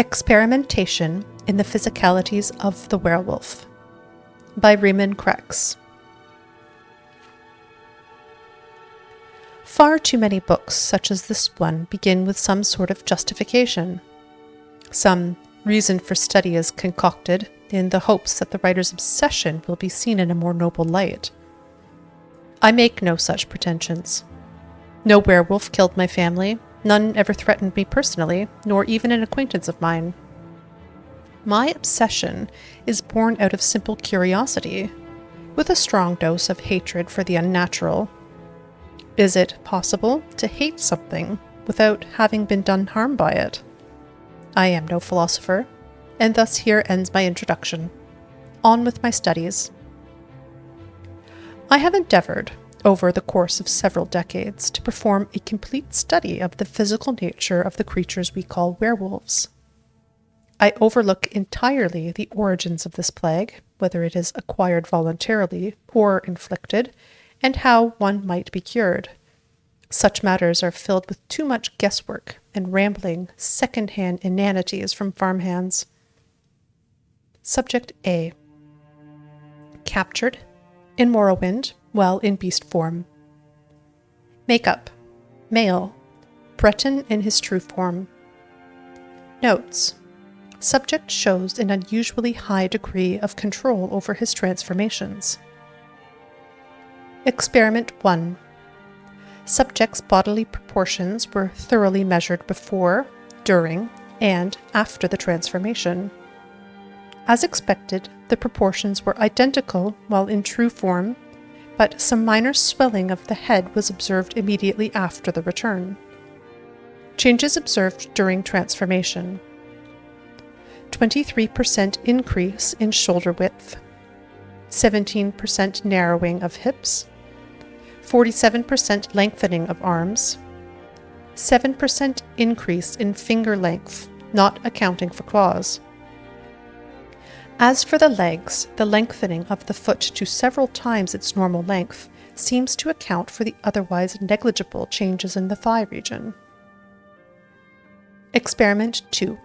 Experimentation in the Physicalities of the Werewolf by Riemann Krex. Far too many books such as this one begin with some sort of justification. Some reason for study is concocted in the hopes that the writer's obsession will be seen in a more noble light. I make no such pretensions. No werewolf killed my family. None ever threatened me personally, nor even an acquaintance of mine. My obsession is born out of simple curiosity, with a strong dose of hatred for the unnatural. Is it possible to hate something without having been done harm by it? I am no philosopher, and thus here ends my introduction. On with my studies. I have endeavored, over the course of several decades, to perform a complete study of the physical nature of the creatures we call werewolves. I overlook entirely the origins of this plague, whether it is acquired voluntarily or inflicted, and how one might be cured. Such matters are filled with too much guesswork and rambling, second-hand inanities from farmhands. Subject A. Captured in Morrowind, while in beast form. Makeup. Male. Breton in his true form. Notes. Subject shows an unusually high degree of control over his transformations. Experiment 1. Subject's bodily proportions were thoroughly measured before, during, and after the transformation. As expected, the proportions were identical while in true form, but some minor swelling of the head was observed immediately after the return. Changes observed during transformation. 23% increase in shoulder width, 17% narrowing of hips, 47% lengthening of arms, 7% increase in finger length, not accounting for claws. As for the legs, the lengthening of the foot to several times its normal length seems to account for the otherwise negligible changes in the thigh region. Experiment 2.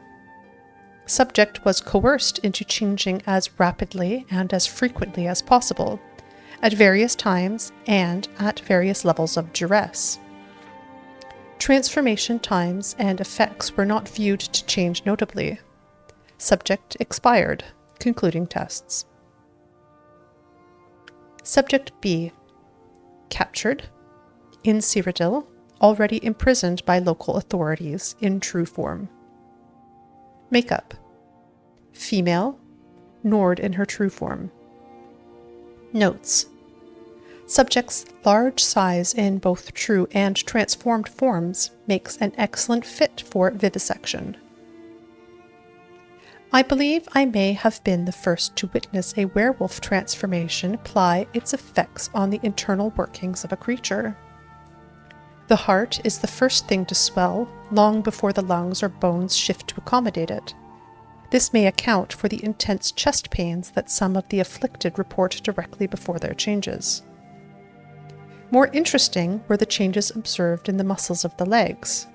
Subject was coerced into changing as rapidly and as frequently as possible, at various times and at various levels of duress. Transformation times and effects were not viewed to change notably. Subject expired. Concluding tests. Subject B. Captured. In Cyrodiil, already imprisoned by local authorities in true form. Makeup. Female. Nord in her true form. Notes. Subject's large size in both true and transformed forms makes an excellent fit for vivisection. I believe I may have been the first to witness a werewolf transformation apply its effects on the internal workings of a creature. The heart is the first thing to swell, long before the lungs or bones shift to accommodate it. This may account for the intense chest pains that some of the afflicted report directly before their changes. More interesting were the changes observed in the muscles of the legs.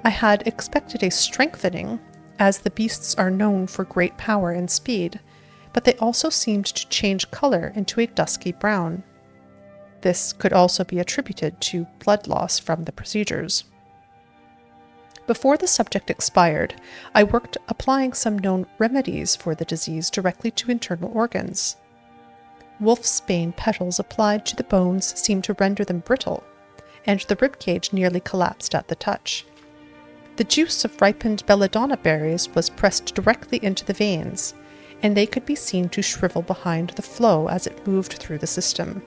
I had expected a strengthening, as the beasts are known for great power and speed, but they also seemed to change color into a dusky brown. This could also be attributed to blood loss from the procedures. Before the subject expired, I worked applying some known remedies for the disease directly to internal organs. Wolfsbane petals applied to the bones seemed to render them brittle, and the ribcage nearly collapsed at the touch. The juice of ripened belladonna berries was pressed directly into the veins, and they could be seen to shrivel behind the flow as it moved through the system.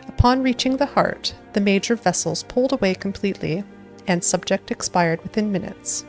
Upon reaching the heart, the major vessels pulled away completely, and subject expired within minutes.